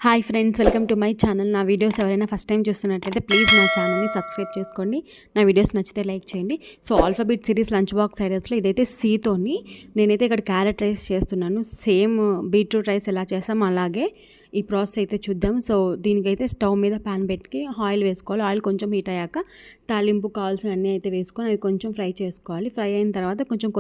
Hi friends, welcome to my channel. నా videos ఎవరైనా first time చూస్తున్నట్లయితే ప్లీజ్ నా ఛానల్ని సబ్స్క్రైబ్ చేసుకోండి. నా వీడియోస్ నచ్చితే లైక్ చేయండి. So alphabet series lunch box ఐడియాస్లో ఇదైతే సీతోని నేనైతే ఇక్కడ క్యారెట్ రైస్ చేస్తున్నాను. సేమ్ బీట్రూట్ రైస్ ఎలా చేస్తాం అలాగే ఈ ప్రాసెస్ అయితే చూద్దాం. సో దీనికైతే స్టవ్ మీద ప్యాన్ పెట్టి ఆయిల్ వేసుకోవాలి. ఆయిల్ కొంచెం హీట్ అయ్యాక తాలింపు కావాల్సిన అన్నీ అయితే వేసుకొని అవి కొంచెం ఫ్రై చేసుకోవాలి. ఫ్రై అయిన తర్వాత కొంచెం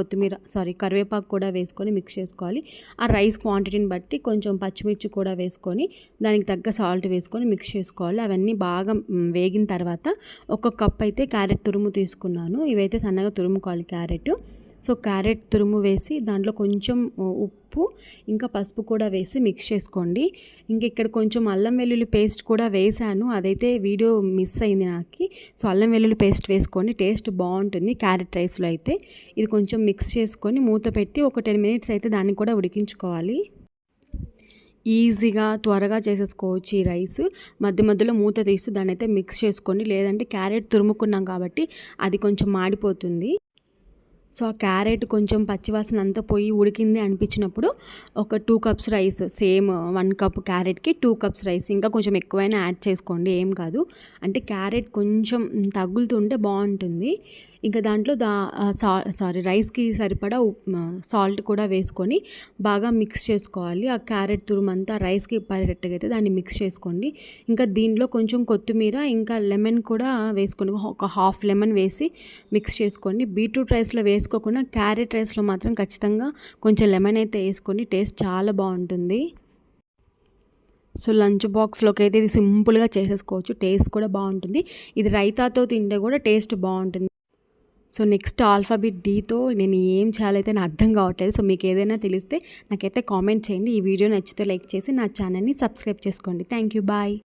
కరివేపాకు కూడా వేసుకొని మిక్స్ చేసుకోవాలి. ఆ రైస్ క్వాంటిటీని బట్టి కొంచెం పచ్చిమిర్చి కూడా వేసుకొని దానికి తగ్గ సాల్ట్ వేసుకొని మిక్స్ చేసుకోవాలి. అవన్నీ బాగా వేగిన తర్వాత ఒక కప్ అయితే క్యారెట్ తురుము తీసుకున్నాను. ఇవైతే సన్నగా తురుముకోవాలి క్యారెట్. సో క్యారెట్ తురుము వేసి దాంట్లో కొంచెం ఉప్పు ఇంకా పసుపు కూడా వేసి మిక్స్ చేసుకోండి. ఇంక ఇక్కడ కొంచెం అల్లం వెల్లుల్లి పేస్ట్ కూడా వేసాను, అదైతే వీడియో మిస్ అయింది నాకు. సో అల్లం వెల్లుల్లి పేస్ట్ వేసుకోండి, టేస్ట్ బాగుంటుంది క్యారెట్ రైస్లో అయితే. ఇది కొంచెం మిక్స్ చేసుకొని మూత పెట్టి ఒక 10 మినిట్స్ అయితే దాన్ని కూడా ఉడికించుకోవాలి. ఈజీగా త్వరగా చేసేసుకోవచ్చు ఈ రైస్. మధ్య మధ్యలో మూత తీస్తూ దాన్ని అయితే మిక్స్ చేసుకోండి, లేదంటే క్యారెట్ తురుముకున్నాం కాబట్టి అది కొంచెం మాడిపోతుంది. సో ఆ క్యారెట్ కొంచెం పచ్చివాసన అంతా పోయి ఉడికింది అనిపించినప్పుడు ఒక 2 కప్స్ రైస్, సేమ్ 1 కప్ క్యారెట్కి 2 కప్స్ రైస్, ఇంకా కొంచెం ఎక్కువైనా యాడ్ చేసుకోండి, ఏం కాదు. అంటే క్యారెట్ కొంచెం తగులుతుంటే బాగుంటుంది. ఇంకా దాంట్లో రైస్కి సరిపడా సాల్ట్ కూడా వేసుకొని బాగా మిక్స్ చేసుకోవాలి. ఆ క్యారెట్ తురుమంతా రైస్కి పడేటట్టుగా అయితే దాన్ని మిక్స్ చేసుకోండి. ఇంకా దీనిలో కొంచెం కొత్తిమీర ఇంకా లెమన్ కూడా వేసుకోండి, ఒక హాఫ్ లెమన్ వేసి మిక్స్ చేసుకోండి. బీట్రూట్ రైస్లో వేసుకోకుండా క్యారెట్ రైస్లో మాత్రం ఖచ్చితంగా కొంచెం లెమన్ అయితే వేసుకోండి, టేస్ట్ చాలా బాగుంటుంది. సో లంచ్ బాక్స్లోకి అయితే ఇది సింపుల్గా చేసేసుకోవచ్చు, టేస్ట్ కూడా బాగుంటుంది. ఇది రైతాతో తింటే కూడా టేస్ట్ బాగుంటుంది. సో నెక్స్ట్ ఆల్ఫాబెట్ డీతో నేను ఏం చేయాలైతే నాకు అర్థం కావట్లేదు. సో మీకు ఏదైనా తెలిస్తే నాకైతే కామెంట్ చేయండి. ఈ వీడియో నచ్చితే లైక్ చేసి నా ఛానల్ని సబ్స్క్రైబ్ చేసుకోండి. Thank you, bye.